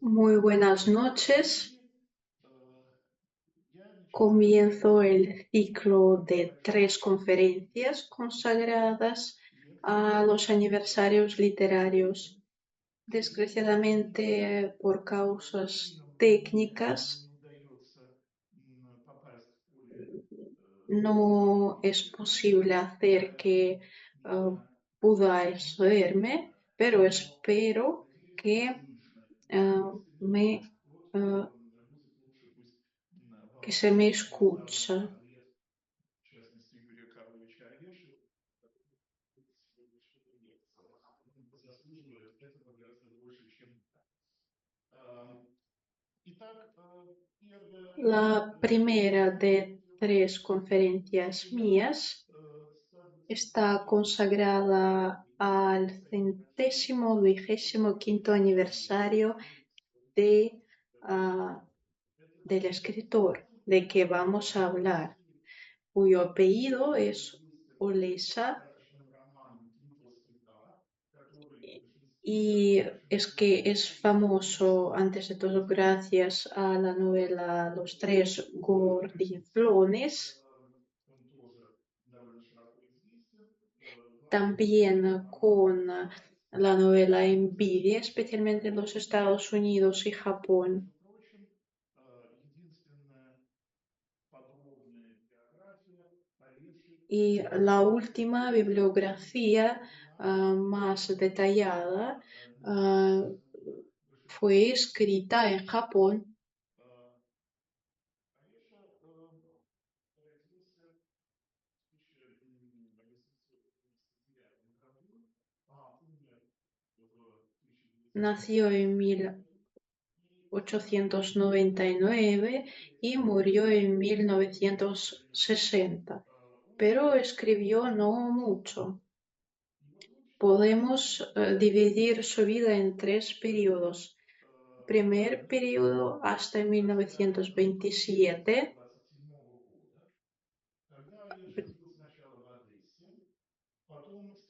Muy buenas noches. Comienzo el ciclo de tres conferencias consagradas a los aniversarios literarios. Desgraciadamente, por causas técnicas, no es posible hacer que podáis verme, pero espero que me uh, que se me escucha. La primera de tres conferencias mías está consagrada al 125º aniversario de, ah, del escritor de que vamos a hablar, cuyo apellido es Olesa. Y es que es famoso, antes de todo, gracias a la novela Los Tres Gordinflones, también con la novela Envidia, especialmente en los Estados Unidos y Japón. Y la última bibliografía más detallada ah, fue escrita en Japón. Nació en 1899 y murió en 1960, pero escribió no mucho. Podemos dividir su vida en tres periodos. Primer periodo hasta 1927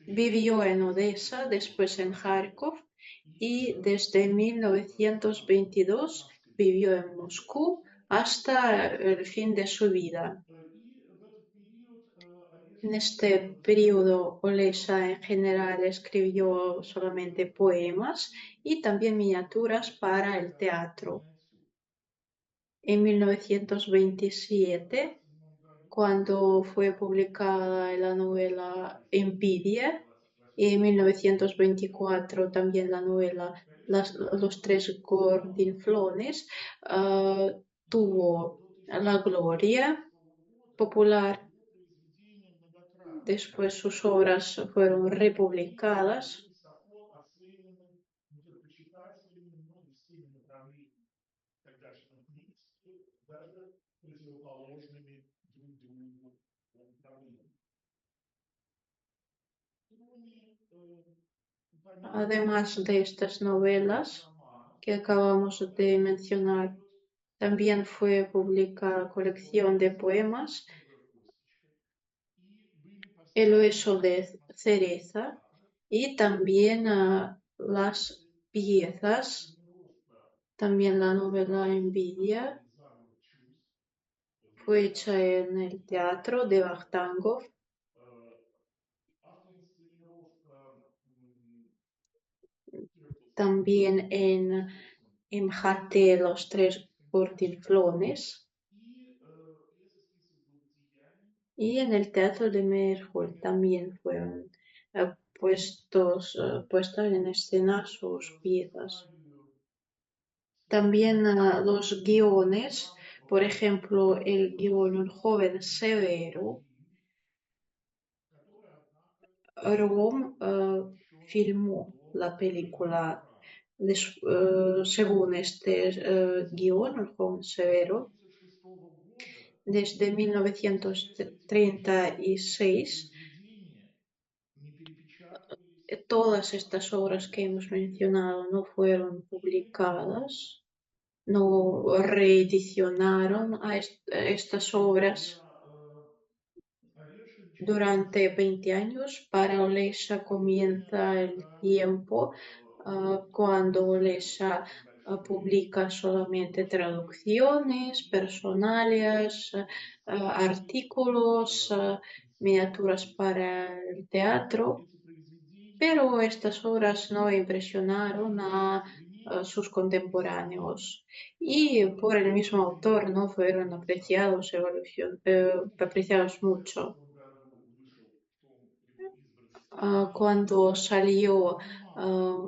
vivió en Odessa, después en Kharkov y desde 1922 vivió en Moscú hasta el fin de su vida. En este periodo, Olesa en general escribió solamente poemas y también miniaturas para el teatro. En 1927, cuando fue publicada la novela Envidia, y en 1924 también la novela Los Tres Gordinflones, tuvo la gloria popular. Después sus obras fueron republicadas. Además de estas novelas que acabamos de mencionar, también fue publicada colección de poemas El hueso de cereza y también las piezas, también la novela Envidia fue hecha en el teatro de Vachtangoff, también en MJT Los Tres Gordinflones y en el teatro de Meyerhold también fueron puestas en escena sus piezas. También los guiones, por ejemplo, el guion Un joven severo, Rom filmó la película según este guion, Un joven severo, desde 1936. Todas estas obras que hemos mencionado no fueron publicadas, no reedicionaron a estas obras durante 20 años. Para Olesa comienza el tiempo cuando Olesa publica solamente traducciones, personalias, artículos, miniaturas para el teatro, pero estas obras no impresionaron a sus contemporáneos y por el mismo autor no fueron apreciados mucho. Cuando salió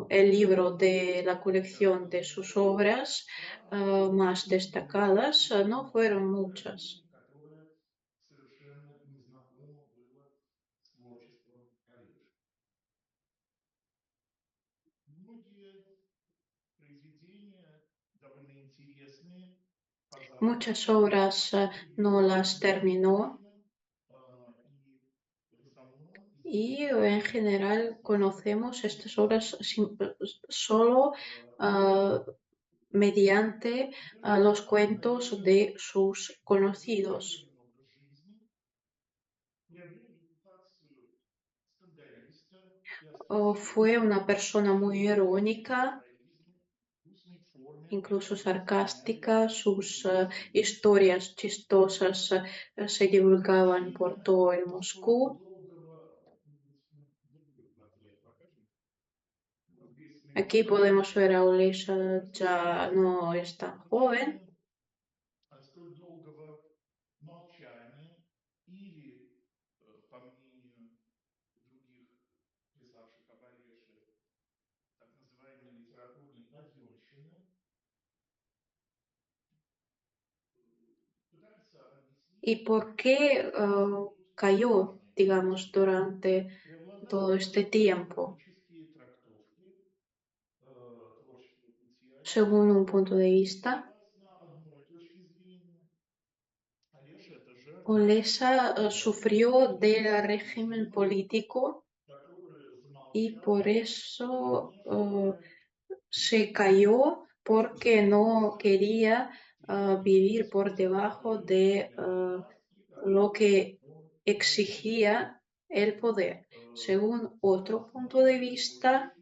el libro de la colección de sus obras más destacadas, no fueron muchas. Muchas obras no las terminó y en general conocemos estas obras solo ah, mediante los cuentos de sus conocidos. Fue una persona muy irónica, incluso sarcástica. Sus historias chistosas se divulgaban por todo el Moscú. Aquí podemos ver a Olesha, ya no es tan joven. ¿Y por qué cayó, digamos, durante todo este tiempo? Según un punto de vista, Olesa sufrió del régimen político y por eso se cayó porque no quería vivir por debajo de lo que exigía el poder. Según otro punto de vista,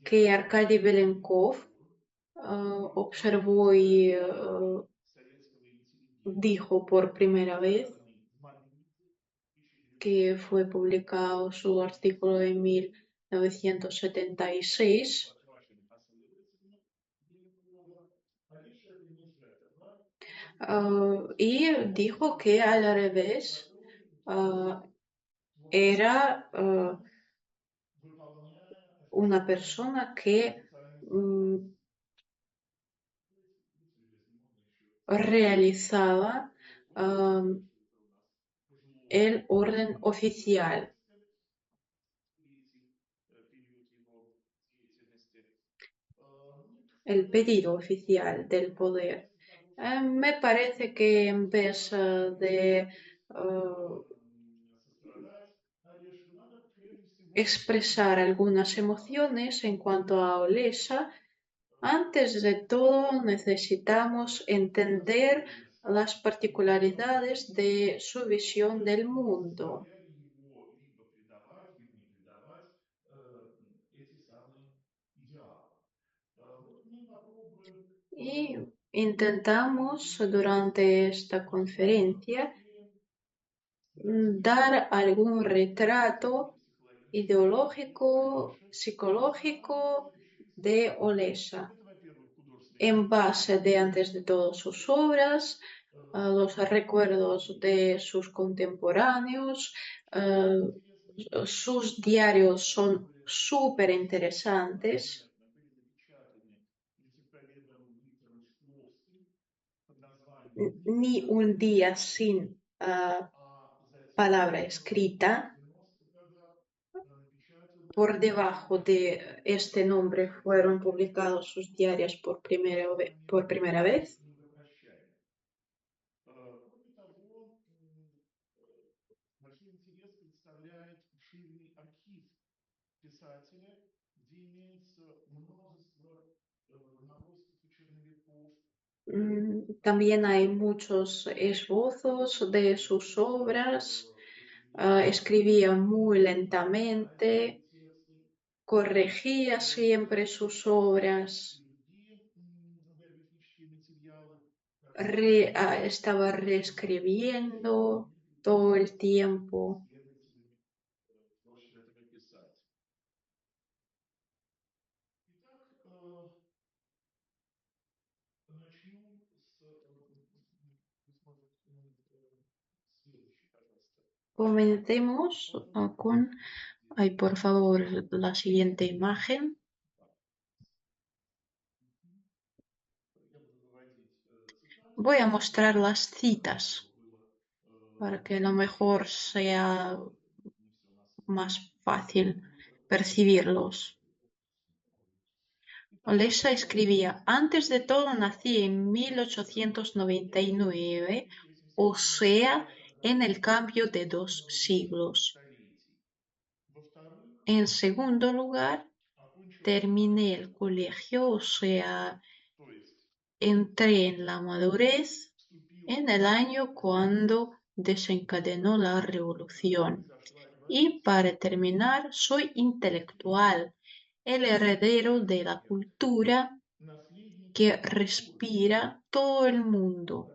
que Arkady Belenkov observó y dijo por primera vez que fue publicado su artículo en 1976 y dijo que al revés era una persona que realizaba el orden oficial, el pedido oficial del poder. Me parece que en vez de expresar algunas emociones en cuanto a Olesa, antes de todo necesitamos entender las particularidades de su visión del mundo y intentamos durante esta conferencia dar algún retrato ideológico, psicológico de Olesa en base de antes de todo sus obras, los recuerdos de sus contemporáneos. Sus diarios son súper interesantes. Ni un día sin palabra escrita. Por debajo de este nombre fueron publicados sus diarios por primera vez. También hay muchos esbozos de sus obras. Escribía muy lentamente, corregía siempre sus obras, estaba reescribiendo todo el tiempo. Comencemos con, ay, por favor, la siguiente imagen. Voy a mostrar las citas para que a lo mejor sea más fácil percibirlos. Olesa escribía, antes de todo nací en 1899, o sea, en el cambio de 2 siglos. En segundo lugar, terminé el colegio, o sea, entré en la madurez en el año cuando desencadenó la revolución. Y para terminar, soy intelectual, el heredero de la cultura que respira todo el mundo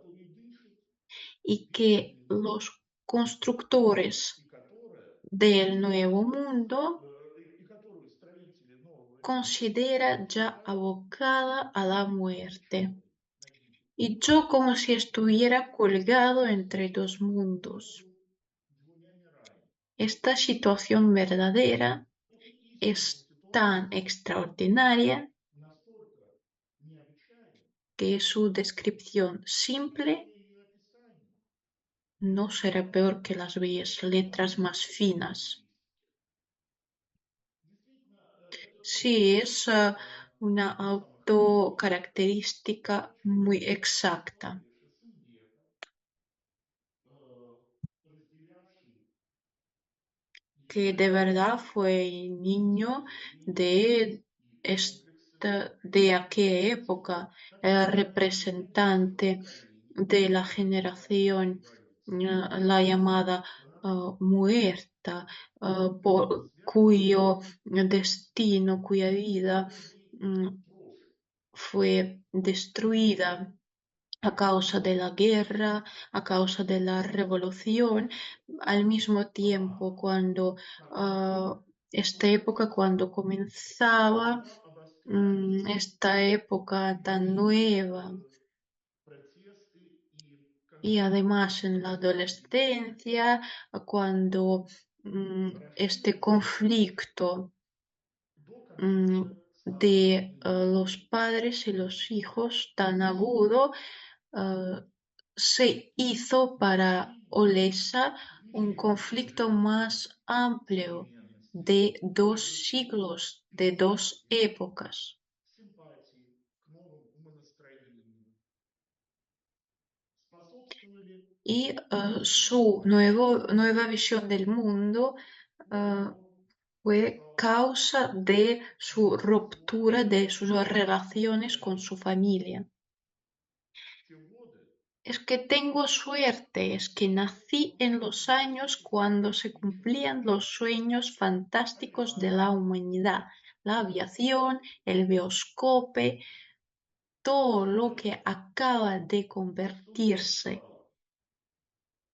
y que los constructores del nuevo mundo considera ya abocada a la muerte. Y yo como si estuviera colgado entre dos mundos. Esta situación verdadera es tan extraordinaria que su descripción simple no será peor que las bellas letras más finas. Sí, es una autocaracterística muy exacta. Que de verdad fue niño de, de aquella época, representante de la generación, la llamada muerta, cuyo destino, cuya vida mm, fue destruida a causa de la guerra, a causa de la revolución, al mismo tiempo cuando esta época, cuando comenzaba esta época tan nueva y además en la adolescencia, cuando este conflicto mm, de los padres y los hijos tan agudo se hizo para Olesa un conflicto más amplio de 2 siglos, de 2 épocas. Y su nueva visión del mundo eh, fue causa de su ruptura de sus relaciones con su familia. Es que tengo suerte, es que nací en los años cuando se cumplían los sueños fantásticos de la humanidad, la aviación, el bioscope, todo lo que acaba de convertirse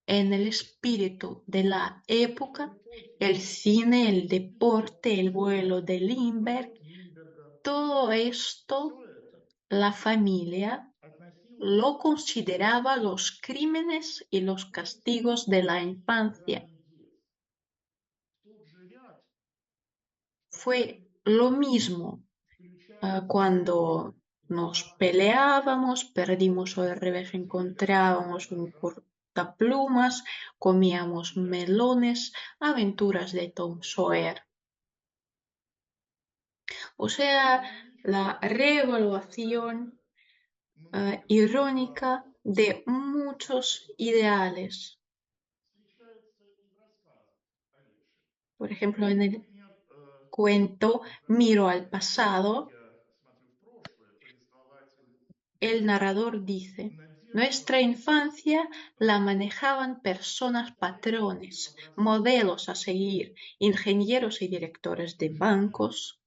en el espíritu de la época, el cine, el deporte, el vuelo de Lindbergh, todo esto, la familia lo consideraba los crímenes y los castigos de la infancia. Fue lo mismo cuando nos peleábamos, perdimos o de revés encontrábamos un cortaplumas, comíamos melones, aventuras de Tom Sawyer. O sea, la reevaluación irónica de muchos ideales. Por ejemplo, en el cuento Miro al pasado, el narrador dice, Nuestra infancia la manejaban personas patrones, modelos a seguir, ingenieros y directores de bancos,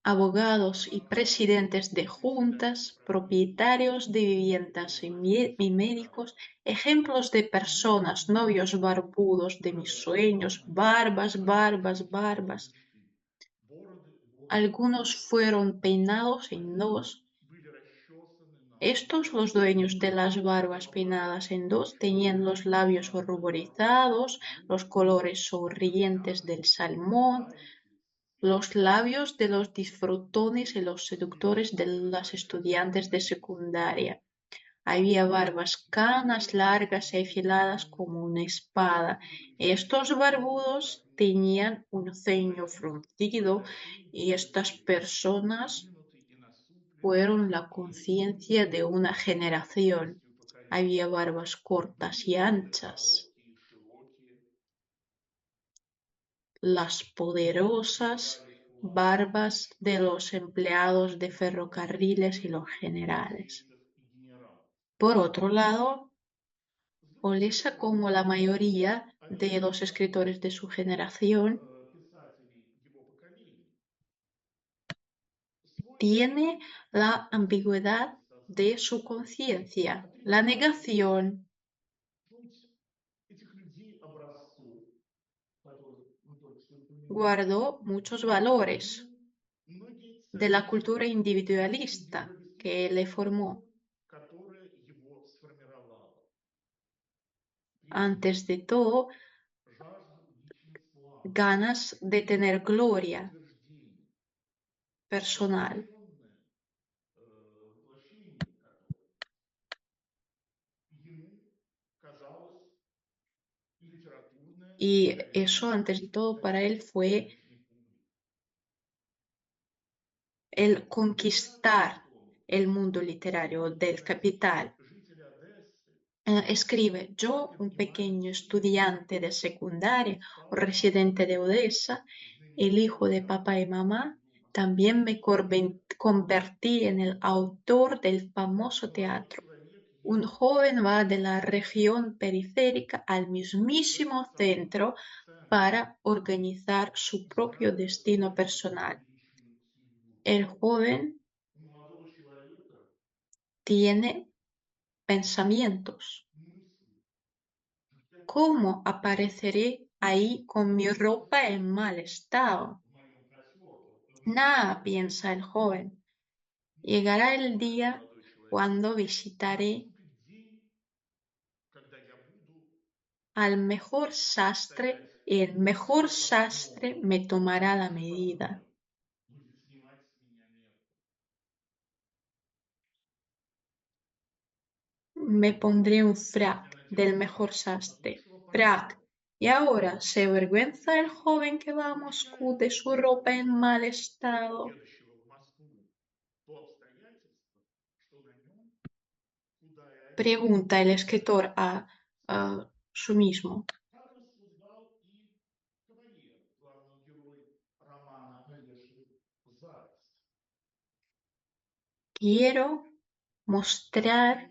abogados y presidentes de juntas, propietarios de viviendas y médicos, ejemplos de personas, novios barbudos de mis sueños, barbas, barbas, barbas. Algunos fueron peinados en dos. Estos, los dueños de las barbas peinadas en dos, tenían los labios ruborizados, los colores sonrientes del salmón, los labios de los disfrutones y los seductores de las estudiantes de secundaria. Había barbas canas largas y afiladas como una espada. Estos barbudos tenían un ceño fruncido y estas personas fueron la conciencia de una generación. Había barbas cortas y anchas, las poderosas barbas de los empleados de ferrocarriles y los generales. Por otro lado, Olesa, como la mayoría de los escritores de su generación, tiene la ambigüedad de su conciencia, la negación. Guardó muchos valores de la cultura individualista que le formó. Antes de todo, ganas de tener gloria personal. Y eso, antes de todo, para él fue el conquistar el mundo literario del capital. Escribe: yo, un pequeño estudiante de secundaria o residente de Odessa, el hijo de papá y mamá, también me convertí en el autor del famoso teatro. Un joven va de la región periférica al mismísimo centro para organizar su propio destino personal. El joven tiene pensamientos. ¿Cómo apareceré ahí con mi ropa en mal estado? Nada, piensa el joven. Llegará el día cuando visitaré al mejor sastre y el mejor sastre me tomará la medida. Me pondré un frac del mejor sastre. Frac. Y ahora, ¿se avergüenza el joven que va a Moscú de su ropa en mal estado? Pregunta el escritor a su mismo. Quiero mostrar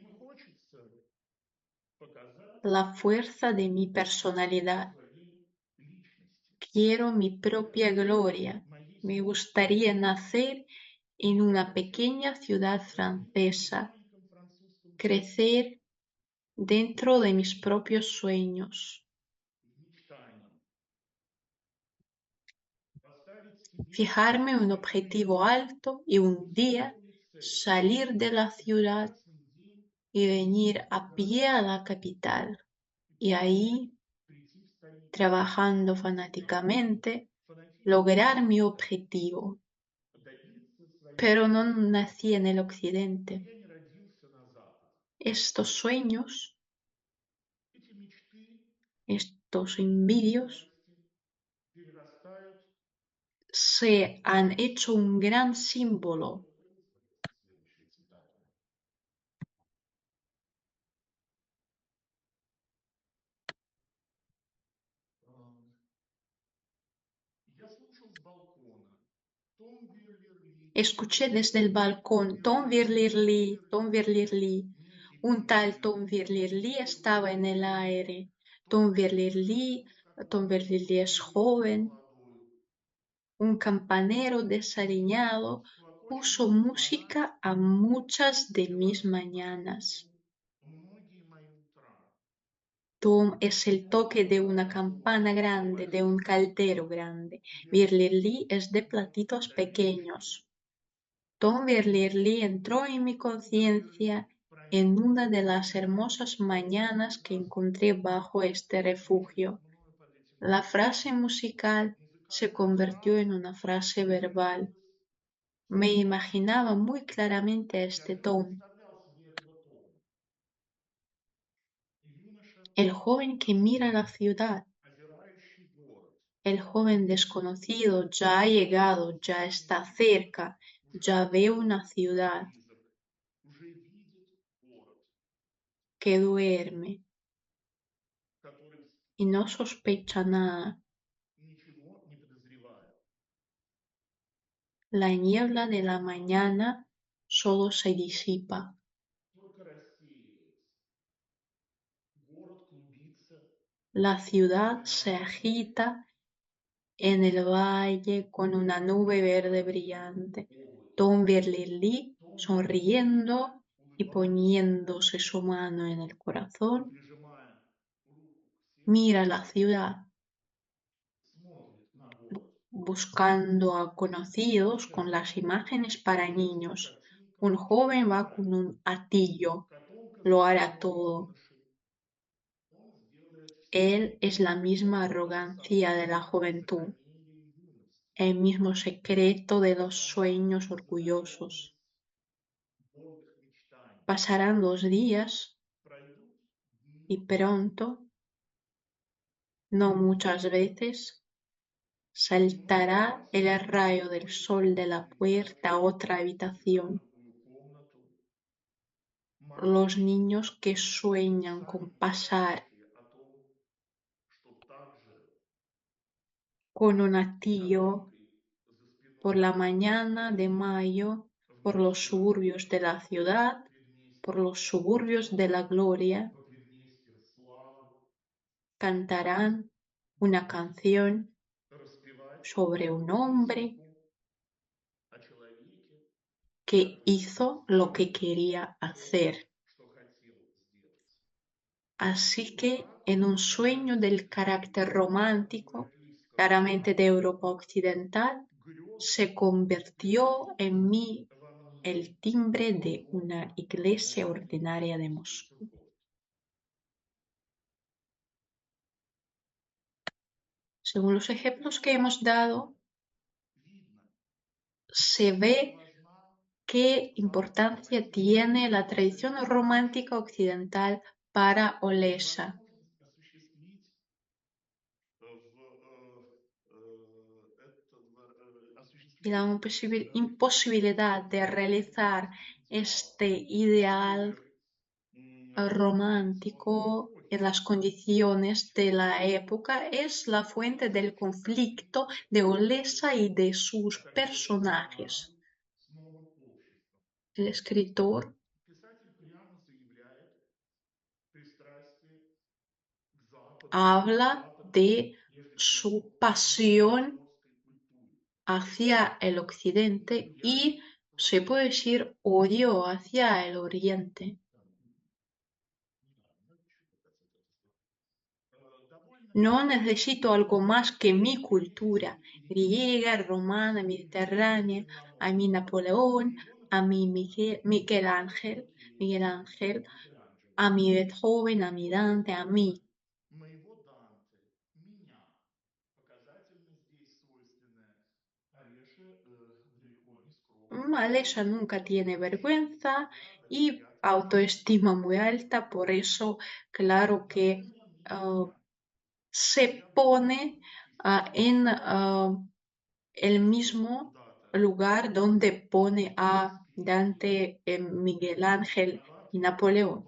la fuerza de mi personalidad. Quiero mi propia gloria. Me gustaría nacer en una pequeña ciudad francesa, crecer dentro de mis propios sueños, fijarme un objetivo alto y un día salir de la ciudad y venir a pie a la capital. Y ahí, trabajando fanáticamente, lograr mi objetivo. Pero no nací en el occidente. Estos sueños, estos envidios, se han hecho un gran símbolo. Escuché desde el balcón Tom Virlirli, Tom Virlirli. Un tal Tom Virlirli estaba en el aire. Tom Virlirli es joven. Un campanero desaliñado puso música a muchas de mis mañanas. Tom es el toque de una campana grande, de un caldero grande. Virlirli es de platitos pequeños. Tom Virlirli entró en mi conciencia en una de las hermosas mañanas que encontré bajo este refugio. La frase musical se convirtió en una frase verbal. Me imaginaba muy claramente a este Tom, el joven que mira la ciudad, el joven desconocido ya ha llegado, ya está cerca, ya ve una ciudad que duerme y no sospecha nada. La niebla de la mañana solo se disipa. La ciudad se agita en el valle con una nube verde brillante. Tom Virlirli, sonriendo y poniéndose su mano en el corazón, mira la ciudad, buscando a conocidos con las imágenes para niños. Un joven va con un hatillo, lo hará todo. Él es la misma arrogancia de la juventud, el mismo secreto de los sueños orgullosos. Pasarán los días y pronto, no muchas veces, saltará el rayo del sol de la puerta a otra habitación. Los niños que sueñan con pasar con un hatillo por la mañana de mayo, por los suburbios de la ciudad, por los suburbios de la gloria, cantarán una canción sobre un hombre que hizo lo que quería hacer. Así que en un sueño del carácter romántico, claramente de Europa Occidental, se convirtió en mí el timbre de una iglesia ordinaria de Moscú. Según los ejemplos que hemos dado, se ve qué importancia tiene la tradición romántica occidental para Olesa y la imposibilidad de realizar este ideal romántico en las condiciones de la época es la fuente del conflicto de Olesa y de sus personajes. El escritor habla de su pasión hacia el occidente y, se puede decir, odio hacia el oriente. No necesito algo más que mi cultura griega, romana, mediterránea, a mi Napoleón, a mi Miguel Ángel, a mi Beethoven, a mi Dante, a mí. Malesa nunca tiene vergüenza y autoestima muy alta, por eso, claro que se pone en el mismo lugar donde pone a Dante, Miguel Ángel y Napoleón.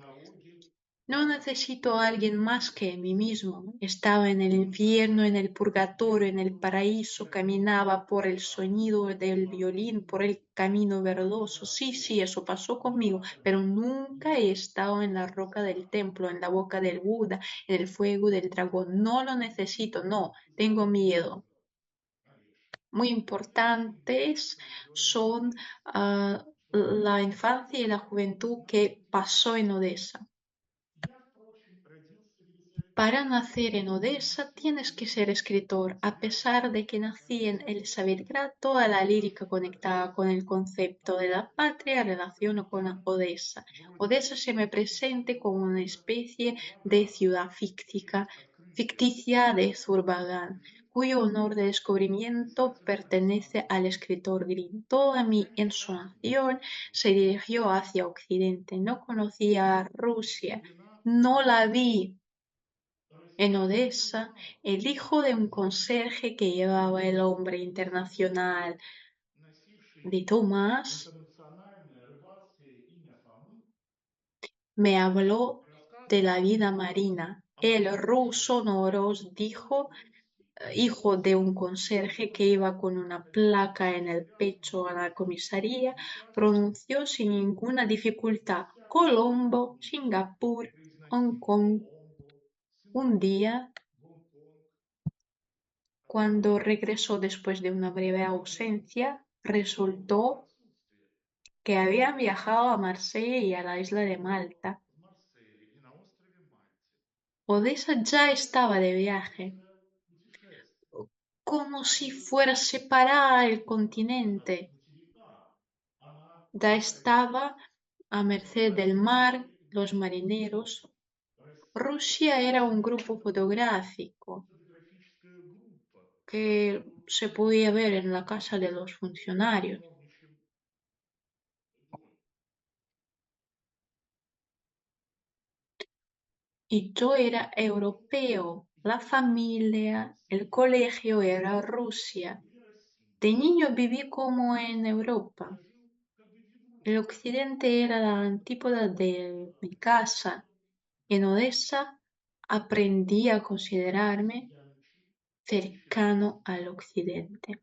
No necesito a alguien más que mí mismo. Estaba en el infierno, en el purgatorio, en el paraíso, caminaba por el sonido del violín, por el camino verdoso. Sí, sí, eso pasó conmigo, pero nunca he estado en la roca del templo, en la boca del Buda, en el fuego del dragón. No lo necesito, no, tengo miedo. Muy importantes son la infancia y la juventud que pasó en Odessa. Para nacer en Odessa tienes que ser escritor. A pesar de que nací en Elsavetgrad, toda la lírica conectada con el concepto de la patria relaciono con Odessa. Odessa se me presente como una especie de ciudad ficticia de Zurbarán, cuyo honor de descubrimiento pertenece al escritor Grimm. Toda mi ensonación se dirigió hacia Occidente. No conocía a Rusia, no la vi en Odessa, el hijo de un conserje que llevaba el nombre internacional de Tomás me habló de la vida marina. El ruso Noros dijo, hijo de un conserje que iba con una placa en el pecho a la comisaría, pronunció sin ninguna dificultad Colombo, Singapur, Hong Kong. Un día cuando regresó después de una breve ausencia, resultó que había viajado a Marsella y a la isla de Malta. Odessa ya estaba de viaje, como si fuera separada el continente. Ya estaba a merced del mar, los marineros. Rusia era un grupo fotográfico que se podía ver en la casa de los funcionarios. Y yo era europeo, la familia, el colegio era Rusia. De niño viví como en Europa. El occidente era la antípoda de mi casa. En Odessa aprendí a considerarme cercano al occidente.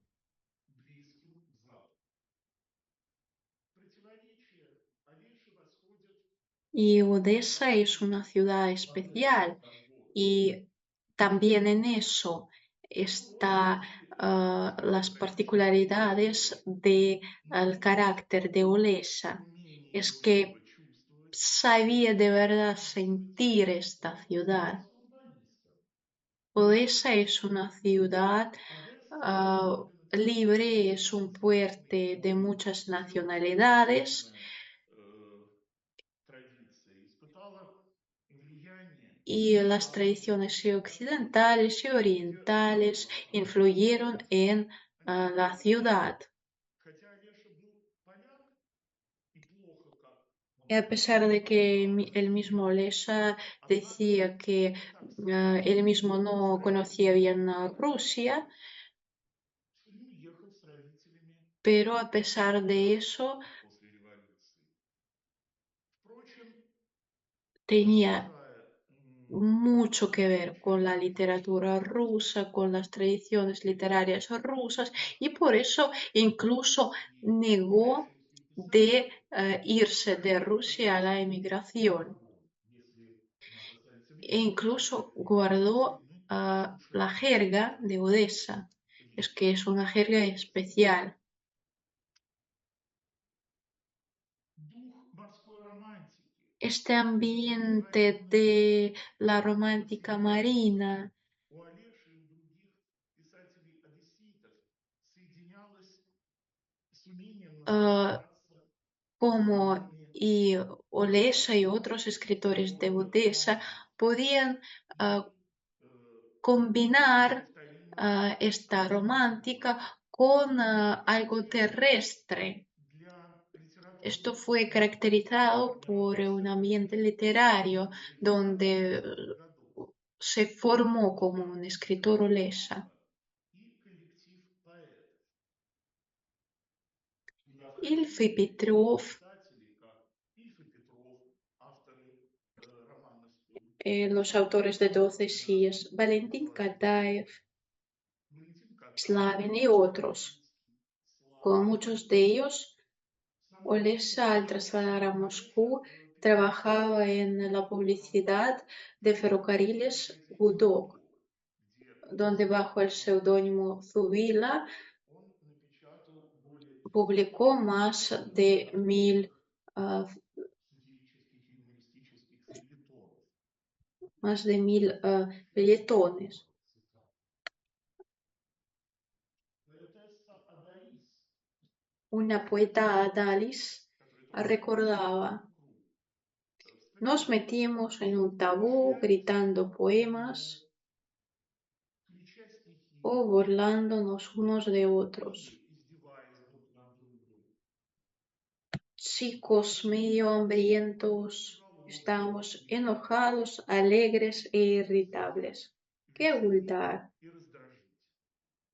Y Odessa es una ciudad especial y también en eso está las particularidades del carácter de Odessa. Es que sabía de verdad sentir esta ciudad. Odessa es una ciudad libre, es un puerto de muchas nacionalidades y las tradiciones occidentales y orientales influyeron en la ciudad. Y a pesar de que el mismo Lesha decía que él mismo no conocía bien Rusia, pero a pesar de eso tenía mucho que ver con la literatura rusa, con las tradiciones literarias rusas y por eso incluso negó de irse de Rusia a la emigración e incluso guardó la jerga de Odessa. Es que es una jerga especial. Este ambiente de la romántica marina, ah, como y Olesa y otros escritores de Odessa podían combinar esta romántica con algo terrestre. Esto fue caracterizado por un ambiente literario donde se formó como un escritor Olesa. Ilf y Petrov los autores de Doce Sías, Valentín Kataev, Slavin y otros. Con muchos de ellos, Olesa, al trasladar a Moscú, trabajaba en la publicidad de ferrocarriles Gudok, donde bajo el seudónimo Zubila publicó de mil, ah, más de 1000 feuilletones. Una poeta Adalis recordaba: nos metimos en un tabú gritando poemas o burlándonos unos de otros. Chicos medio hambrientos, estábamos enojados, alegres e irritables. ¡Qué vulgar!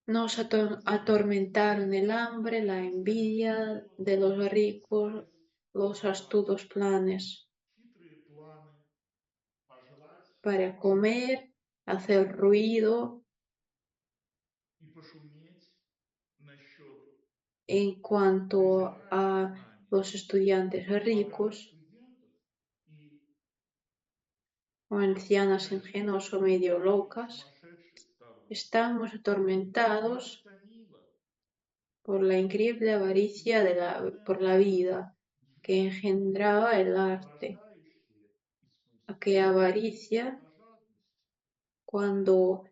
Nos atormentaron el hambre, la envidia de los ricos, los astutos planes para comer, hacer ruido. En cuanto a los estudiantes ricos o ancianas ingenuas o medio locas, estamos atormentados por la increíble avaricia por la vida que engendraba el arte. Aquella avaricia cuando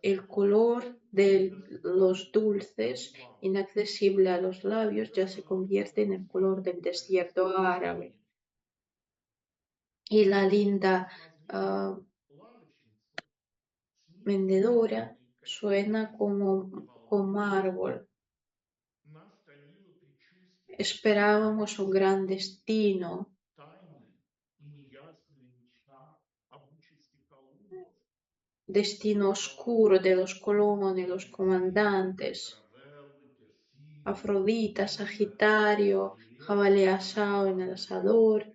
el color de los dulces inaccesible a los labios ya se convierte en el color del desierto árabe. Y la linda vendedora suena como árbol. Esperábamos un gran destino oscuro de los colonos, los comandantes, Afrodita, Sagitario, jabalí asado en el asador,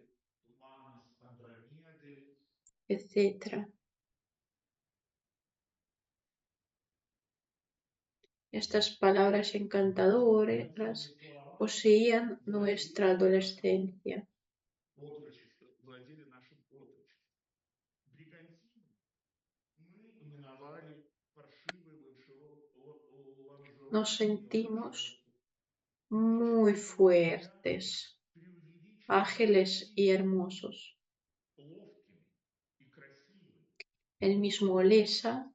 etc. Estas palabras encantadoras poseían nuestra adolescencia. Nos sentimos muy fuertes, ágiles y hermosos. El mismo Olesa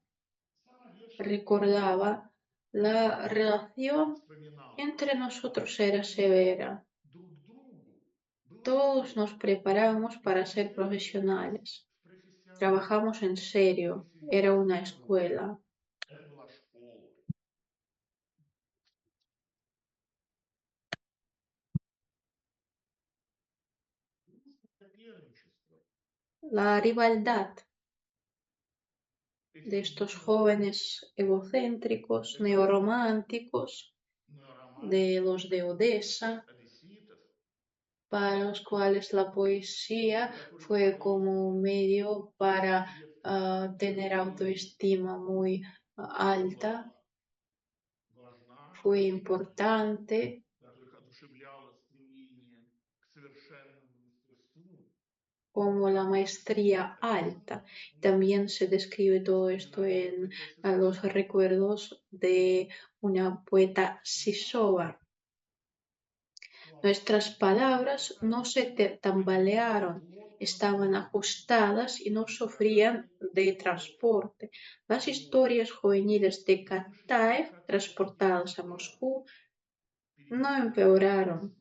recordaba: la relación entre nosotros era severa. Todos nos preparamos para ser profesionales. Trabajamos en serio. Era una escuela. La rivalidad de estos jóvenes egocéntricos, neorrománticos, de los de Odessa, para los cuales la poesía fue como un medio para tener autoestima muy alta, fue importante como la maestría alta. También se describe todo esto en los recuerdos de una poeta Sisova. Nuestras palabras no se tambalearon, estaban ajustadas y no sufrían de transporte. Las historias juveniles de Kataev, transportadas a Moscú, no empeoraron.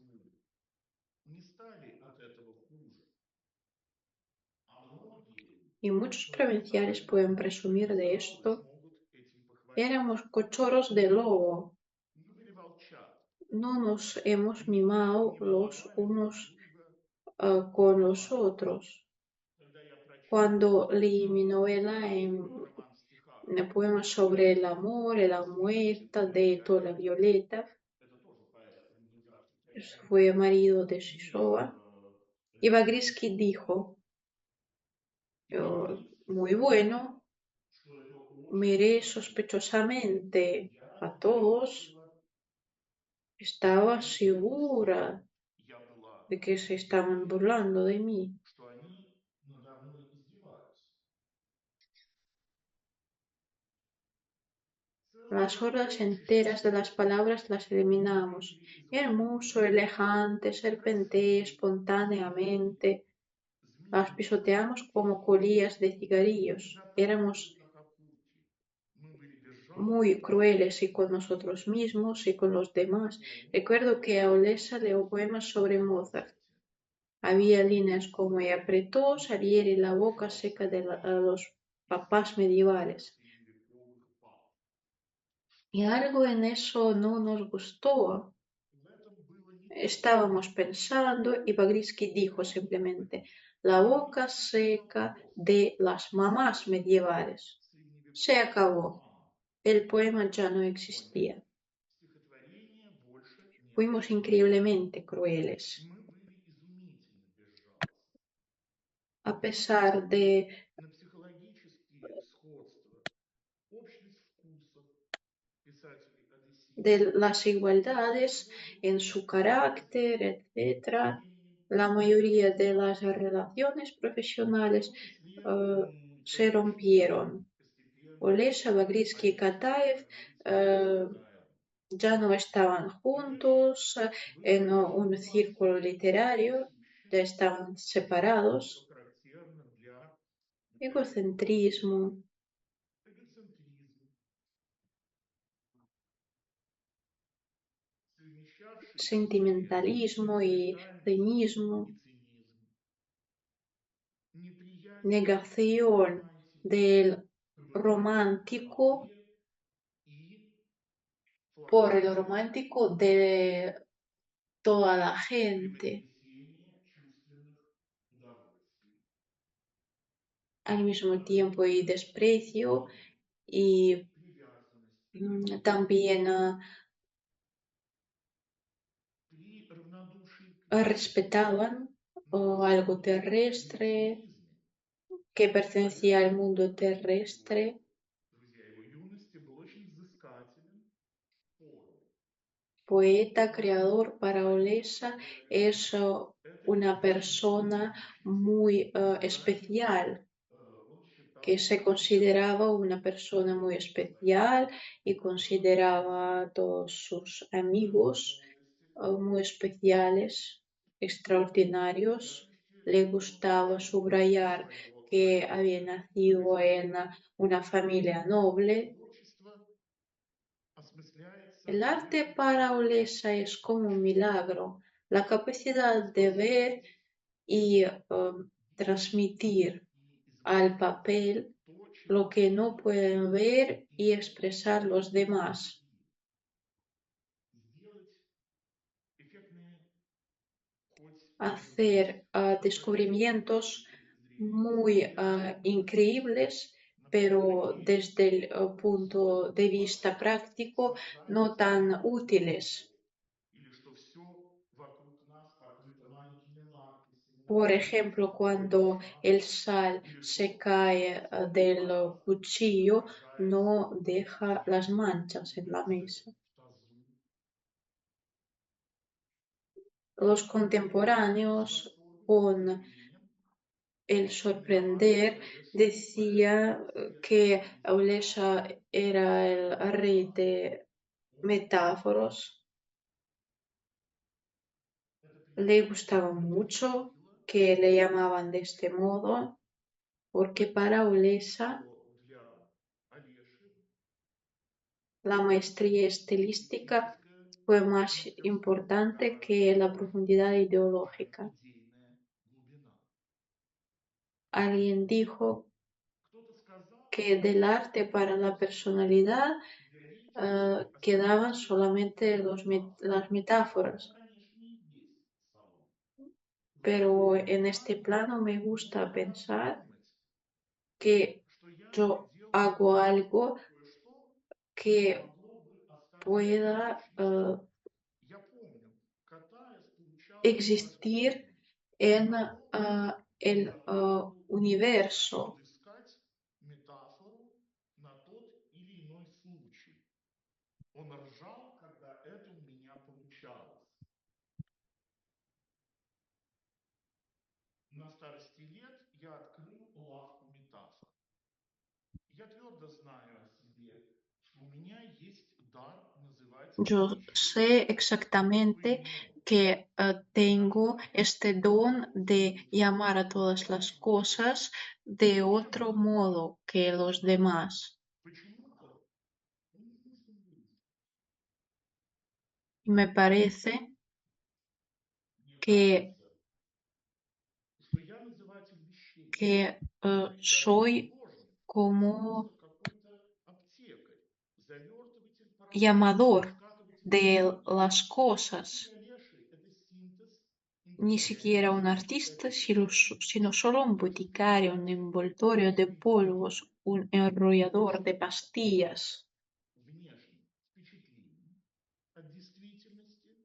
Y muchos provinciales pueden presumir de esto. Éramos cochoros de lobo. No nos hemos mimado los unos con los otros. Cuando leí mi novela en poema sobre el amor, la muerte de Tola Violeta, fue marido de Shishova, y Bagrinsky dijo: muy bueno. Miré sospechosamente a todos. Estaba segura de que se estaban burlando de mí. Las horas enteras de las palabras las eliminamos. Hermoso, elegante, serpenté espontáneamente. Las pisoteamos como colillas de cigarrillos. Éramos muy crueles y con nosotros mismos y con los demás. Recuerdo que a Olesa leo poemas sobre Mozart. Había líneas como y apretó Salieri la boca seca de los papás medievales. Y algo en eso no nos gustó. Estábamos pensando y Bagrinsky dijo simplemente la boca seca de las mamás medievales. Se acabó. El poema ya no existía. Fuimos increíblemente crueles. A pesar на психологические сходства, общность вкусов писателей-одесситов, de las igualdades en su carácter, etc., la mayoría de las relaciones profesionales в том числе eh, se rompieron. Olesha, Bagrinsky y Kataev eh, ya no estaban juntos en un círculo literario, ya estaban separados. что характерно для Egocentrismo, эгоцентризм, совмещавшийся при этом sentimentalismo y сентиментальность и cinismo, цинизм, неприятие negación романтики, del пребывание в romántico толпе и por el формальное romántico de toda la gente, превознесение чувственных удовольствий. al mismo tiempo y desprecio y Привязанность también при равнодушии к миру, respetaban algo напускном terrestre реалитивизме. que pertenecía al mundo Олеша, terrestre. друзья, его юности был очень взыскателен в форме. Poeta, creador para Olesa es Это una неизменно persona muy избирательно. especial, Он que считал se себя consideraba una persona muy especial y consideraba a todos sus amigos молодости, muy especiales, extraordinarios. Le gustaba subrayar свое que había дальнейшее nacido en призвание. una familia noble. Творчество осмысляется El в arte этом para ключе. Olesa es como un Ощущать, milagro, la capacidad de ver способность y видеть transmitir и al изобразить papel то, lo чего que no не pueden видят ver и y не могут expresar los видеть demás. другие. Сделать эффектные, хоть Hacer может быть фотографические descubrimientos точки зрения, muy репродуцировать increíbles, на pero постпродакшене desde el punto de vista вообще práctico создать no tan ничего. útiles. Или что все вокруг нас покрыто маленькими надписями на Por предмете ejemplo, cuando Пикассо, el sal или se что cae рисунок del Пикассо cuchillo, отражается no deja las в manchas en la зеркальце, mesa. в тазу. Los И с contemporáneos, восторгом и con презрением el именовали sorprender, Олесю поэтом decía que совершенства. Aulesa era el rey de Он metáforos. это Le признавал. gustaba Это mucho значило, que le llamaban de este modo, porque para Aulesa что для Олеши la maestría estilística эстетическое fue más мастерство importante гораздо que la важнее, profundidad чем ideológica. идейная глубина. Alguien dijo Кто-то сказал, que del arte это para la единственный personalidad величественный quedaban освободительный solamente спасо. las А он, metáforas. конечно, и есть салон. Pero Вы en este сами plano me можете gusta pensar подумать, que что я yo делаю hago algo кое-что, что que могло бы остаться pueda вечностью. Я помню, катаясь, получал existir наслаждение en от того, el universo. подыскать метафору на тот или иной случай. Он ржал, когда это у меня получалось. На старости лет я открыл лавку метафор. Я твердо знаю о себе, что у меня есть дар называть Yo вещи sé exactamente по-иному. que tengo Однако este don de многие люди llamar a todas las считают cosas это de otro невероятным. modo que los demás. Почему-то он не может быть. Me parece Мне que, кажется, что я называтель вещей, que гораздо soy сложный. como Просто какой-то аптекарь, завертыватель порошков, llamador скатыватель de бумаги. las Чистый cosas, Олеший– это синтез ni siquiera un ингредиентов artista, этой вещи. sino solo un То есть boticario, un envoltorio de polvos, инструмент un enrollador de очень pastillas. внешних впечатлений от действительности,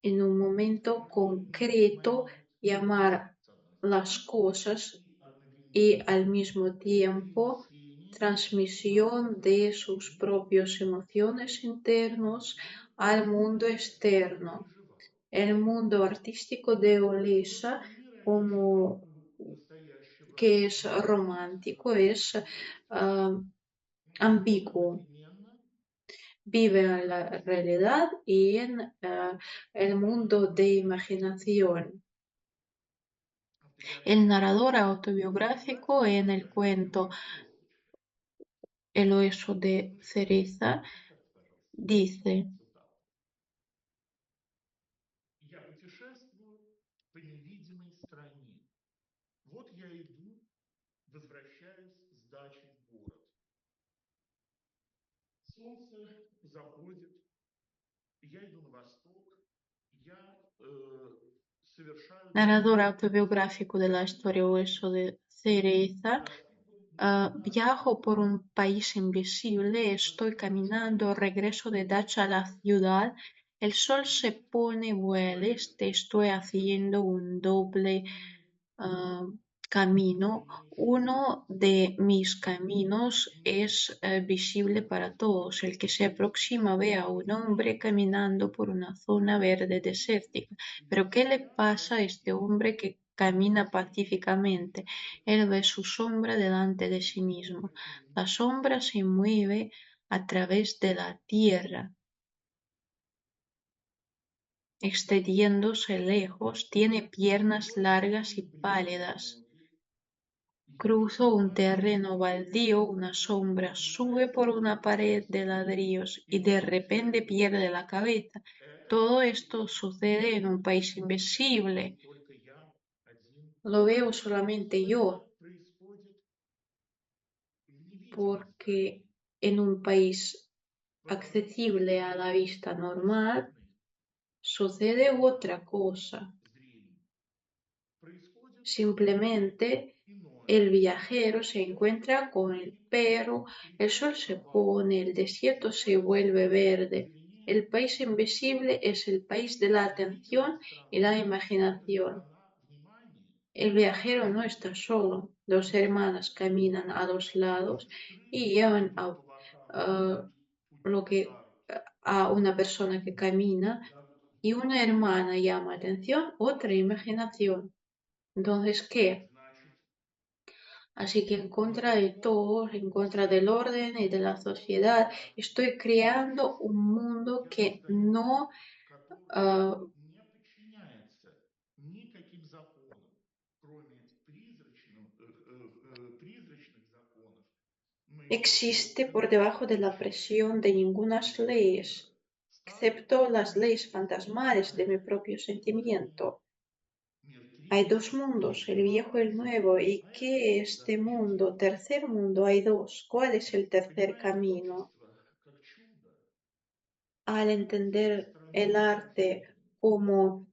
En un momento одновременный concreto момент, llamar с одной las стороны, cosas и y al одновременный mismo tiempo принесение transmisión de собственных sus propias emociones эмоций internos тому, al mundo кто externo. переживал. El mundo artístico de Olesa, Взрослый мир одержал como у настоящего que es незнакомца romántico, es верх. ah, Но он ambiguo. одновременно Vive en la отзывается realidad y en el mundo de imaginación. El narrador Автобиографический autobiográfico писатель en el cuento рассказывает косточка. El hueso de Слушайте, cereza представьте, пожалуйста, dice: цитата. Я путешествую по невидимой стране. Вот я иду, возвращаюсь с дачи в город. Солнце заходит, я иду на восток, я совершаю narrador дорогу autobiográfico de la по historia Hueso невидимой de стране, cereza. рассыпанной городами. Viajo por un país invisible, estoy caminando, regreso de Dacha a la ciudad. El sol se Видите, pone, vuelve al человек este, estoy haciendo un doble ah, camino. Uno de mis caminos es visible para todos. El que se aproxima ve a un hombre caminando por una zona verde desértica. Pero ¿qué le pasa a este hombre que camina pacíficamente? Él ve su sombra delante de sí mismo. La sombra se mueve a través de la tierra, extendiéndose lejos, tiene piernas largas y pálidas. Cruzo un terreno baldío, una sombra sube por una pared de ladrillos y de repente pierde la cabeza. Todo esto sucede en un país invisible. Lo veo solamente yo, porque en un país accesible a la vista normal sucede otra cosa. Simplemente el viajero se encuentra con el perro, el sol se pone, el desierto se vuelve verde. El país invisible es el país de la atención y la imaginación. El viajero no está solo. Dos hermanas caminan a los lados y llevan a lo que, a una persona que camina y una hermana llama atención, otra imaginación. Entonces, ¿qué? Así que en contra de todo, en contra del orden y de la sociedad, estoy creando un mundo que no ah, не подчиняется никаким законам, кроме призрачных законов моего existe por debajo de la presión de конструктивного ninguna leyes, мира. Старый excepto las leyes мир fantasmales de mi устаревает, propio затем sentimiento. мир Hay dos третий, mundos, el viejo y el четвертый, nuevo. ¿Y а это qué es este запретный mundo? мир. Tercer mundo, hay dos. ¿Cuál es el tercer Понимая это camino? творчество как чудо, Al со entender стороны el arte наблюдения, como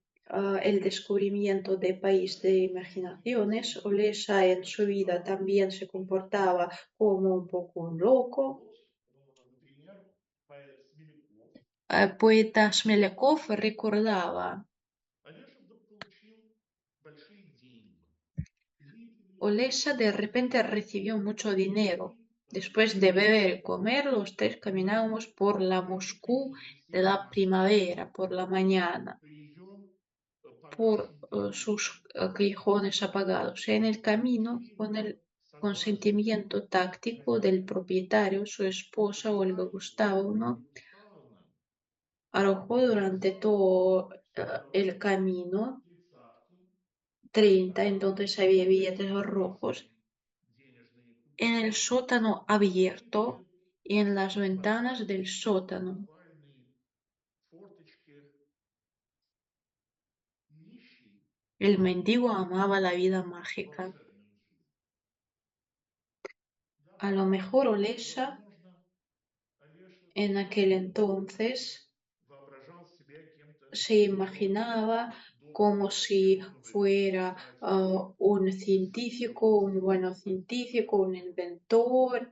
el descubrimiento de país de imaginaciones, Olesa en su vida también se comportaba como un poco un loco. вот, например, поэт Смеляков, Poeta Smelяков recordaba: Олеша вдруг получил большие деньги. Olesa de repente recibió mucho dinero. Después de beber y comer, los tres caminábamos por la Moscú de la primavera, por la mañana, por sus callejones apagados. En el camino, con el consentimiento táctico del propietario, su esposa Olga Gustavovna arrojó durante todo el camino 30, entonces había billetes rojos, en el sótano abierto y en las ventanas del sótano. El mendigo amaba la vida mágica. A lo mejor Olesa en aquel entonces se imaginaba como si fuera un científico, un bueno científico, un inventor,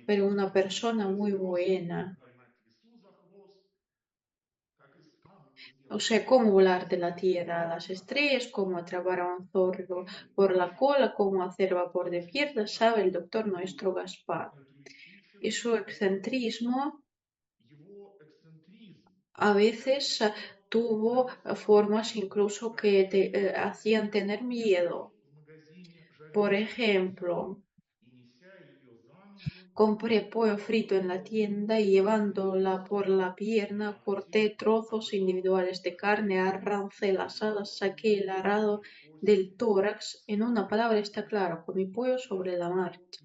pero una persona muy buena. O sea, cómo volar de la Tierra a las estrellas, cómo atrapar a un zorro por la cola, cómo hacer vapor de piernas, sabe el doctor nuestro Gaspar. Y su excentrismo a veces tuvo formas incluso que te hacían tener miedo. Por ejemplo, compré pollo frito en la tienda y llevándola por la pierna corté trozos individuales de carne, arrancé las alas, saqué el arado del tórax. En una palabra está claro, con mi pollo sobre la marcha.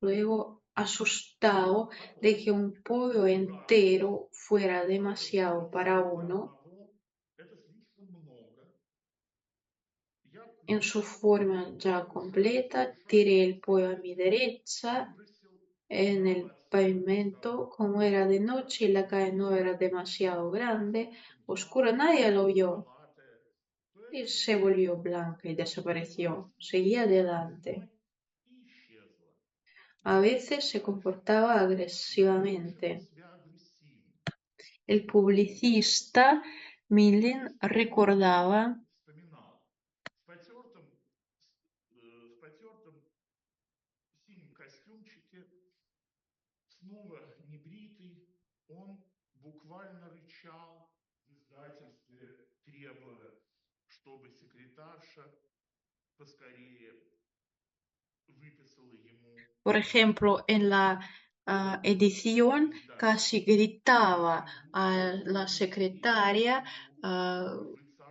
Luego, asustado de que un pollo entero fuera demasiado para uno, en su forma ya completa, tiré el pollo a mi derecha en el pavimento. Como era de noche y la calle no era demasiado grande, oscura, nadie lo vio y se volvió blanca y desapareció. Seguía adelante. A veces se comportaba agresivamente. El publicista Millen recordaba в потертом синем костюмчике, снова небритый, он буквально рычал в издательстве, требуя, чтобы секретарша поскорее выписала ему por ejemplo, en la edición casi gritaba a la secretaria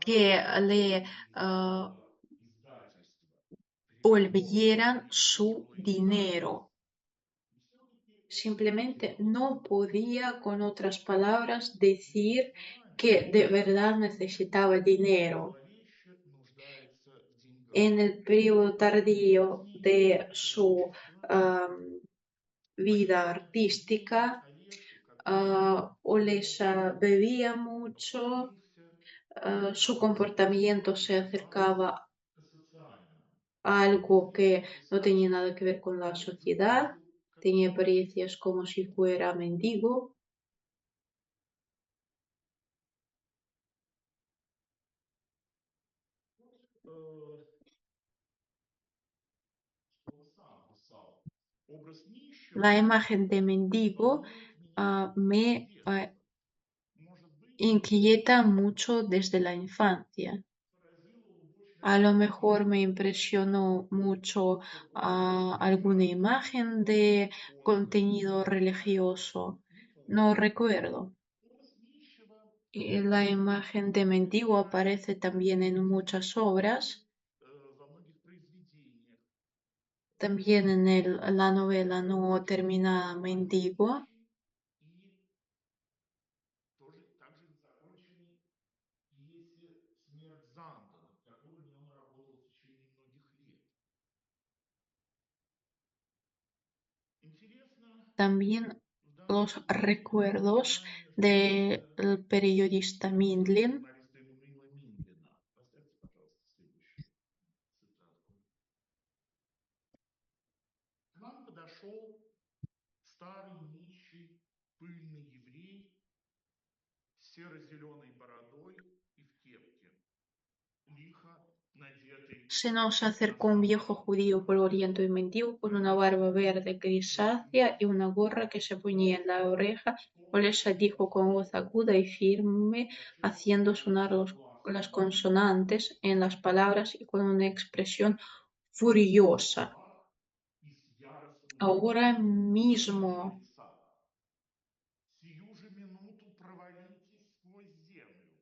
que le volvieran su dinero. Simplemente no podía, con otras palabras, decir que de verdad necesitaba dinero. En el periodo tardío de su vida artística, Olesa bebía mucho, su comportamiento se acercaba a algo que no tenía nada que ver con la sociedad, tenía apariencias como si fuera mendigo. La imagen de mendigo me inquieta mucho desde la infancia. A lo mejor me impresionó mucho alguna imagen de contenido religioso. No recuerdo. Y la imagen de mendigo aparece también en muchas obras. También en la novela no terminada Mendigo. También los recuerdos del periodista Mindlin. пыльный еврей с серо-зеленой бородой и в кепке, лихо надетой Se nos на acercó un viejo самом judío polvoriento y mendigo con una barba verde grisácea y una gorra que se ponía en la oreja. Olesa dijo con voz aguda y firme, haciendo sonar las consonantes en las palabras y con una expresión furiosa. и с яростным Ahora mismo выражением лица. Сию же минуту провалитесь сквозь землю,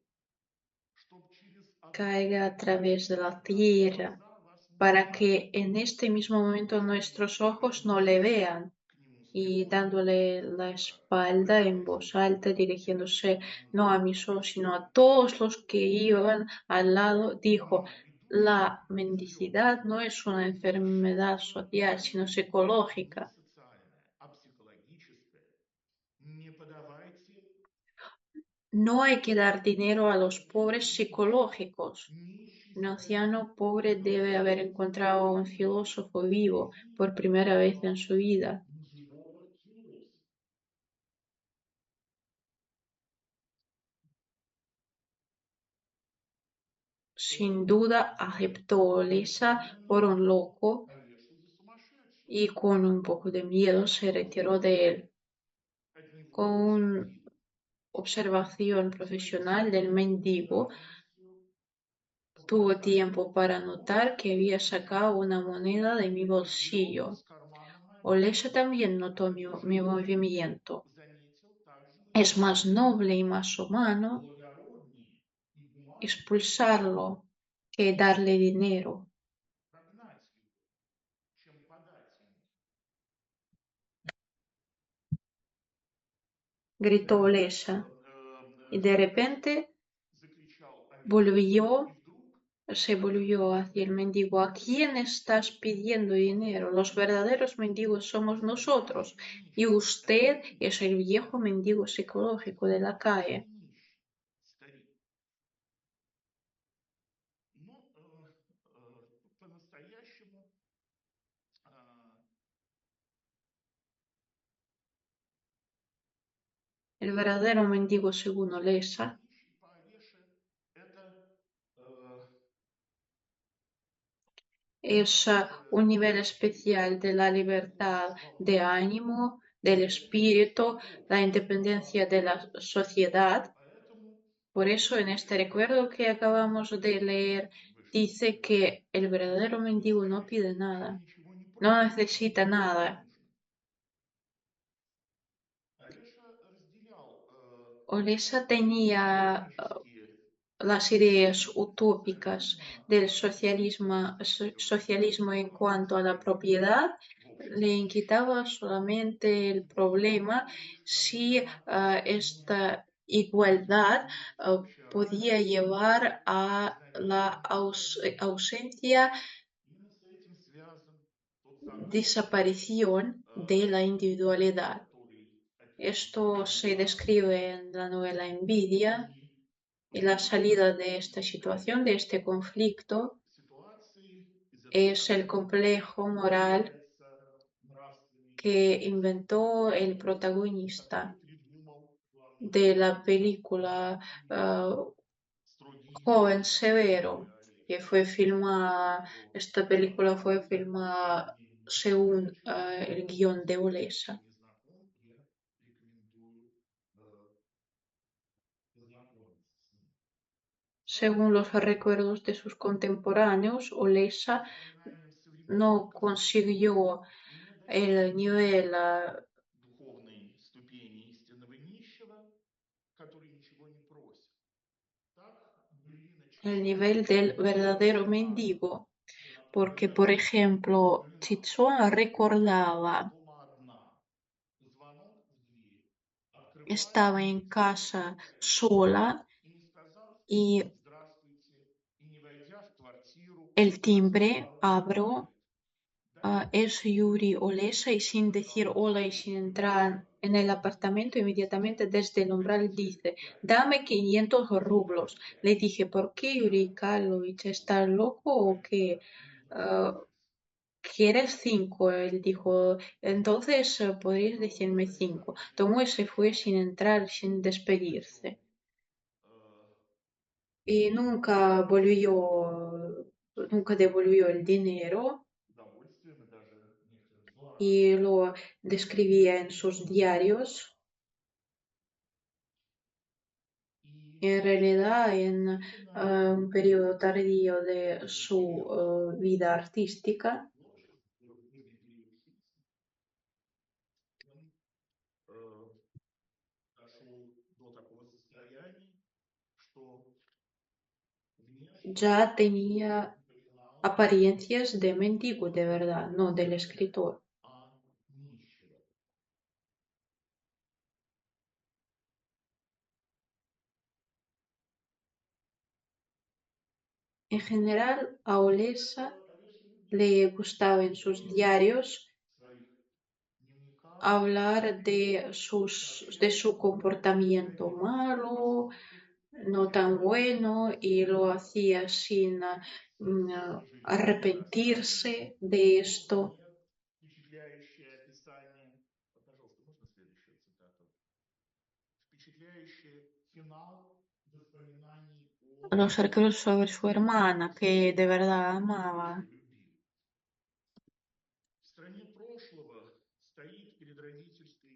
чтоб через caiga a отверстие través de la наши tierra, глаза вас не para que видели. en este mismo momento nuestros Сказанное ojos этим no le обращением vean. к нему с Y любовью dándole la тихо espalda en voz произнес: alta, dirigiéndose no a mis ojos, "Милостивый sino a todos los que iban al lado, dijo, мой и душа la уязвленная, mendicidad no es una enfermedad несовершенного social, sino творения, не psicológica. социальное, а психологическое. Не подавайте No hay que dar dinero a los pobres нищему нищего. psicológicos. Нищий Un скорбит anciano pobre и debe haber огорчается, encontrado a un ибо filósofo vivo среди por primera vez en вас su vida. живого философа. Sin duda aceptó Мы Lisa por приняли un loco Олешу за сумасшедшего. y con un poco de miedo se retiró de él. От него Con исходил observación с profesional del поразительной mendigo, внезапностью tuvo показательный tiempo para вопрос notar que había sacado una moneda de mi и извлек bolsillo. из кармана монету. Olesa también notó mi Движение movimiento. заметил также Es más настоящий noble y человек. más humano Благороднее и гуманнее expulsarlo que darle dinero, прогнать его, чем подать ему. gritó Olesa, y de Сердито repente закричал Олеша. И вдруг se volvió hacia el mendigo. ¿A quién estás pidiendo dinero? Los verdaderos mendigos somos nosotros, настоящий y нищий — это usted вы. es el viejo mendigo psicológico de la calle. Настоящий нищий, старик. Но по-настоящему El verdadero mendigo, según Olesa, нищий по Олеше — это es un nivel especial de la его libertad de свобода, ánimo, del espíritu, la independencia de la sociedad. Поэтому Por eso, en este recuerdo que acabamos de leer, dice que el verdadero mendigo no настоящий pide нищий nada, ничего не no просит, necesita ему не nada. нужно. Олеша разделял Olesa tenía утопические las ideas стремления utópicas социализма del с socialismo en cuanto a la противостоянием propiedad. в Le обществе. inquietaba solamente el problema Существовала лишь si проблема esta этих igualdad двух podía общеравных llevar a la зависимых элементов. ausencia, Именно с этим связан тот закон, desaparición de la individualidad. который Esto описывает se Булгаков. describe en la novela Envidia. И Y la выход salida de из esta situación, de этой este conflicto, ситуации, из этого es el конфликта complejo moral является нравственный que кодекс, inventó el protagonista который придумал главный de герой la película строгий Joven учитель Severo, que Олеша. fue filmada, Его esta película fue filmada современник. según Если человек el guión de с этим Olesa. не знаком, я рекомендую познакомиться с ним. Según Сам los recuerdos de sus contemporáneos, по Olesa воспоминаниям no современников, consiguió не el достиг nivel духовной ступени истинного нищего, который ничего не просит. Так были el начертаны nivel del verdadero Цицуана, mendigo, porque, por наполненный ejemplo, клинаком. Tzutzua recordaba, Дома одна. Звонок в дверь. Открывает estaba en незнакомый casa человек. sola И не сказав y «здравствуйте», и не войдя в квартиру, el timbre, сразу abro, отбирает. Дайте es Yuri Olesa y sin decir пожалуйста, hola y sin entrar 500 en el рублей. apartamento, inmediatamente desde el umbral Хотите dice, 5? dame 500 rublos. Дайте Le 5. dije, ¿por qué, Yuri Я Karlovich? ¿Estás loco o qué? это не Ah, дождавшись. ¿quieres cinco? Él dijo, entonces podrías decirme cinco. Tomó y se fue sin entrar, sin despedirse. Э, Y nunca devolvió el dinero удовольствием и даже некоторым y злорадством. lo describía en sus diarios. И En realidad, en действительно, un periodo tardío de этот su период vida artística, творчества, трудный период жизни, он э, дошел до такого состояния, что внешне ya tenía напоминал apariencias de mendigo de verdad, no не del бедность, escritor. а нищего. En general, a Olesa Олеша Юдин le gustaba en sus diarios в своих дневниках hablar de su сообщает comportamiento периодические malo, поступки, no tan bueno, y lo периодические hacía sin достижения, расставания, arrepentirse de но esto. нет впечатляющее описание. Пожалуйста, можно следующую цитату? Впечатляющий финал воспоминаний о Los arqueros sobre su hermana, que de verdad amaba. очень любил. В стране прошлого стоит перед родительской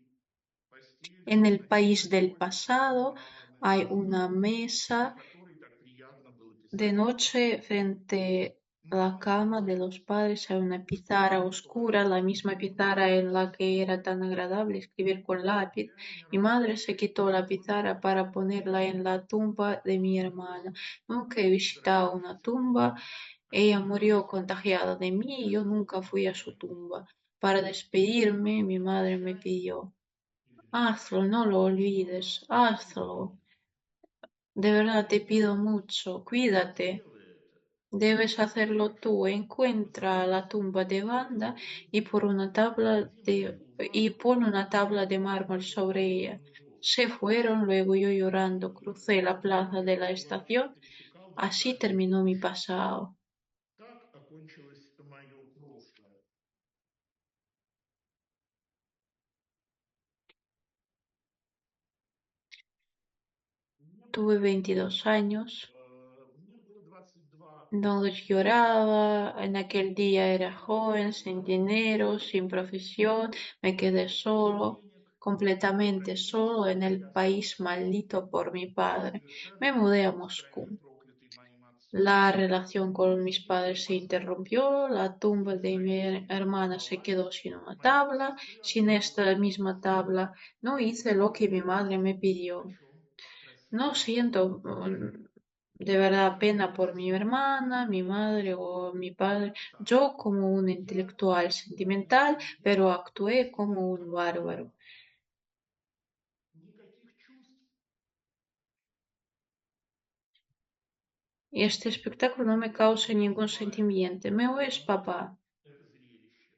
En постелью el один país del прямой pasado мраморный hay стол, una на mesa которой так приятно было de писать. noche frente a la Мама cama de los заботилась padres hay una pizarra о oscura, la туалете, misma pizarra en la que era tan agradable escribir con lápiz. я не Mi раз madre se quitó la pizarra вспоминал para ponerla en la tumba de mi hermana. Nunca he visitado una tumba. Ella murió contagiada de mí y yo nunca fui a su tumba. Para despedirme, mi madre me pidió, hazlo, no lo olvides, hazlo. De verdad te pido mucho, cuídate. Debes hacerlo tú. Encuentra la tumba de Wanda y, y pon una tabla de mármol sobre ella. Se fueron, luego yo llorando crucé la plaza de la estación. Así terminó mi pasado. Как окончилось мое прошлое? Мне Tuve было, 22 años. мне было 22 No lloraba, en aquel día era joven, sin dinero, sin profesión, me quedé solo, денег, completamente solo европейских en el país недостаточно, maldito por mi padre. Me совершенно mudé a в стране, Moscú. проклятой моим отцом. La relación con mis Ничего padres se построить interrumpió, la tumba или de mi зайти hermana se quedó побаловать sin una моей tabla, сестры sin esta одноклассницы misma Сони, tabla no hice lo que mi madre me о pidió. чем No просила мама. siento de verdad pena por mi hermana, mi madre o mi padre. Так, Yo como un я intelectual sentimental, произвел pero на actué como себя un такое. bárbaro. Никаких чувств. Y este espectáculo no me causa ningún sentimiento. ¿Me oyes, papá? Это зрелище.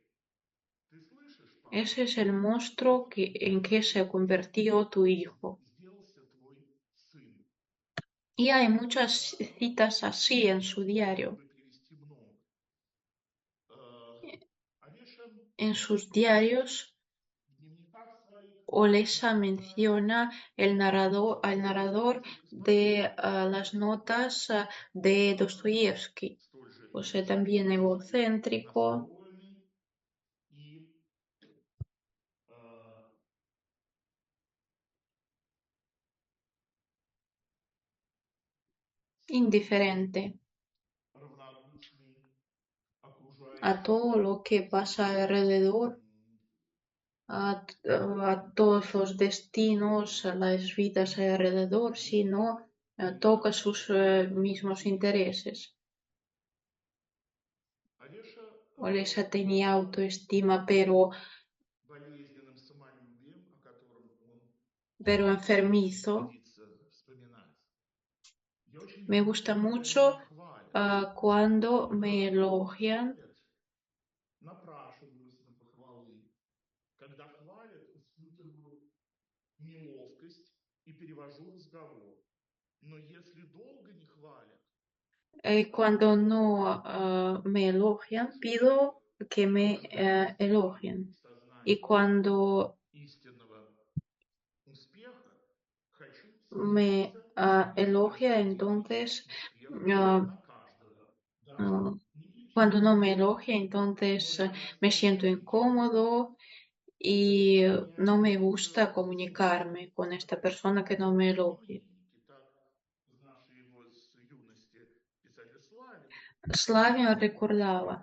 Ты слышишь, Ese папа? es el monstruo en que se convirtió tu hijo. Сделался твой сын. Y hay muchas citas así en su Можно diario. бы привести много. Авешин En sus diarios, в дневниках своих Olesa рассказывает menciona al narrador несколько de спортивных las эпизодов, notas de Dostoyevsky, столь же o sea, también энергически egocéntrico, настроенный и э, indiferente равнодушный к a todo окружающему lo que pasa alrededor, м, a todos los destinos, a las vidas alrededor, sino toca sus mismos intereses. Олеша Olesa tenía обладал autoestima, болезненным самолюбием, о котором он pero enfermizo. стыдится вспоминать. Я очень Me люблю, gusta когда mucho меня хвалят. cuando me Когда elogian. хвалят, напрашиваюсь на похвалы. Когда хвалят, испытываю неловкость и перевожу разговор. Но если долго не хвалят, Cuando no me elogian, я слушаю их. que me elogien. Y cuando истинного успеха хочу me стремиться elogia, превзойти entonces, личный успех ah, на каждого, даже ah, cuando no me ничего elogia, не entonces me siento реализовывая ничего, incómodo y no меня me gusta славят. comunicarme con esta persona que no me elogia. Именинники, так знавшие его с юности писатель Славин, Slavin recordaba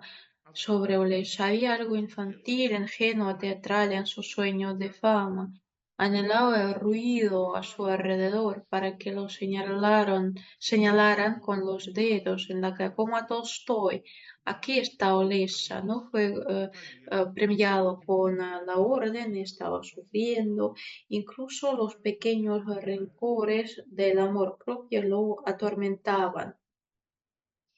sobre оставил Olesh. Había algo в детстве infantil, ingenuo, teatral en sus sueños de записку fama. Anhelaba el ruido a su Александру alrededor para que lo Толстому, señalaran con los dedos en la Михайлову que, como a Муромцеву, Tolstoy, aquí está Olesha, no Конец fue Каледина, premiado con la Георгий orden, estaba sufriendo, Пестраков, incluso los Ольга pequeños Юрьевна, rencores del amor propio lo atormentaban.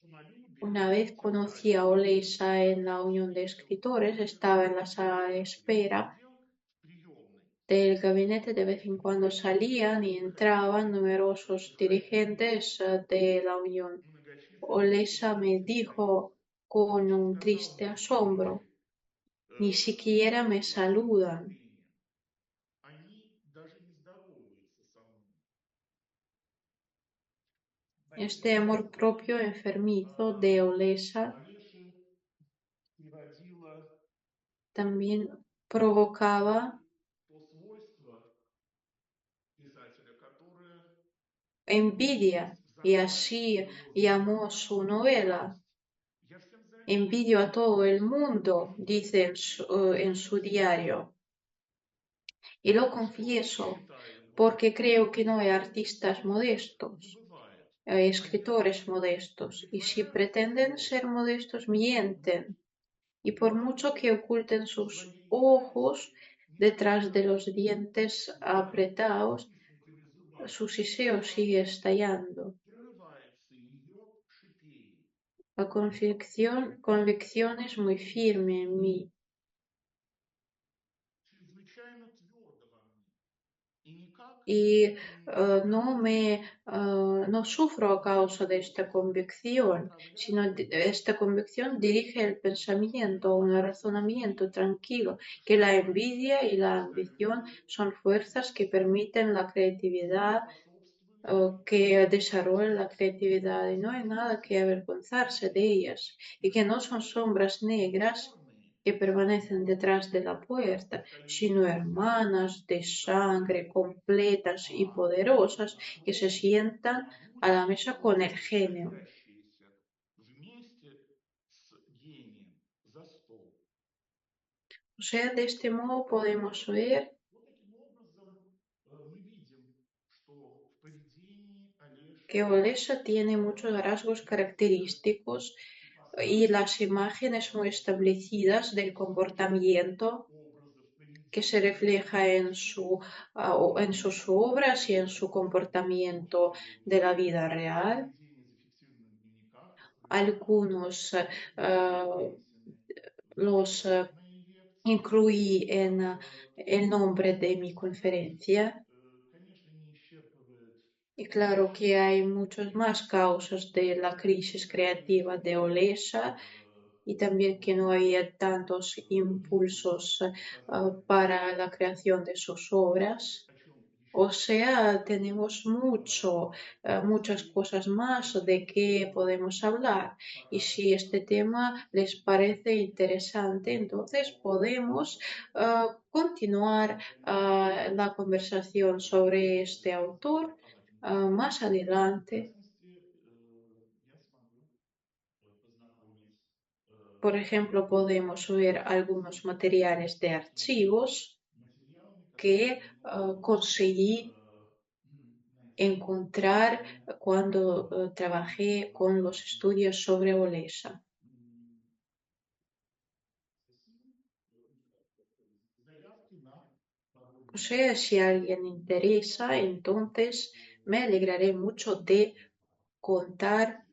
самолюбие Una vez conocí a нетиральное. Oleisa en la unión de escritores, estaba en la sala de Я espera сидел в приемной, del gabinete, de vez en очень cuando salían y ходил entraban numerosos заходили dirigentes de la unión. многочисленные Oleisa me посетители. dijo con un Сказал triste мне asombro, позже, ni siquiera me со всем saludan. презрением, они даже не здороваются со мной. Este amor propio enfermizo de Olesa Олеша приводила también provocaba то свойство писателя, которое envidia, есть в y закладке así его llamó романа su novela. «Я всем завидую», Envidio a todo el mundo, пишет он, dice en su diario, y lo что confieso считает porque важным. creo que no hay artistas Талантов не modestos, бывает, а escritores если modestos, y si притворяются pretenden слезы, ser modestos mienten, y por mucho бывают que oculten sus своей ojos зависти detrás de несказанно los dientes горды. apretados, Истинг вызывает, su siseo ибо sigue estallando. прорывается ее шипение. La convicción es muy firme en mí Чрезвычайно твердо во мне. И никак y становится no sufro a causa de esta convicción, sino esta convicción dirige el pensamiento a un razonamiento tranquilo, que la envidia y la ambición son fuerzas que permiten la creatividad, que desarrollan la creatividad y no hay nada que avergonzarse de ellas y que no son sombras negras черные que permanecen силуэты detrás de la puerta, sino таинственных hermanas de sangre загадочных completas y пар, poderosas que se особые, sientan a la mesa con могучие, el genio. садящиеся вместе с гением за стол. O sea, de este modo podemos ver Вот таким образом мы видим, что в поведении que Олеши Olesa tiene muchos rasgos видятся característicos y ипостаси las imágenes muy establecidas del высоких comportamiento образов que se поведения, refleja en sus obras y en su comportamiento de la vida real. поведение за фиктивном дневниках, воспоминаниях, Algunos вынесены los в устные лекции. incluí en el nombre de mi Этот список, conferencia. конечно, не исчерпывает Y claro que hay muchas всех más causas de la crisis creativa de Olesa y también que no вот había tantos impulsos показательных para la creación de sus obras. о чем O еще sea, tenemos muchas cosas más de qué podemos hablar. Y si este tema les parece interesante, entonces podemos continuar la conversación sobre este autor más в adelante. частности, я смогу познакомить Por ejemplo, podemos ver algunos materiales de archivos материалами, que которые мне удалось conseguí найти encontrar в cuando trabajé его con los романе. estudios sobre Olesa. Заявки на O подобные sea, si a alguien interesa, entonces me alegraré mucho de contar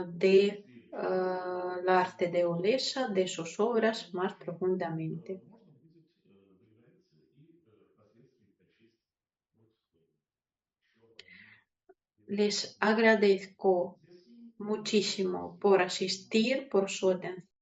de la arte de Olesa, de sus obras más profundamente. можно будет договориться и впоследствии прочесть вот еще одну его Les работу. agradezco Здесь muchísimo por asistir, por su atención.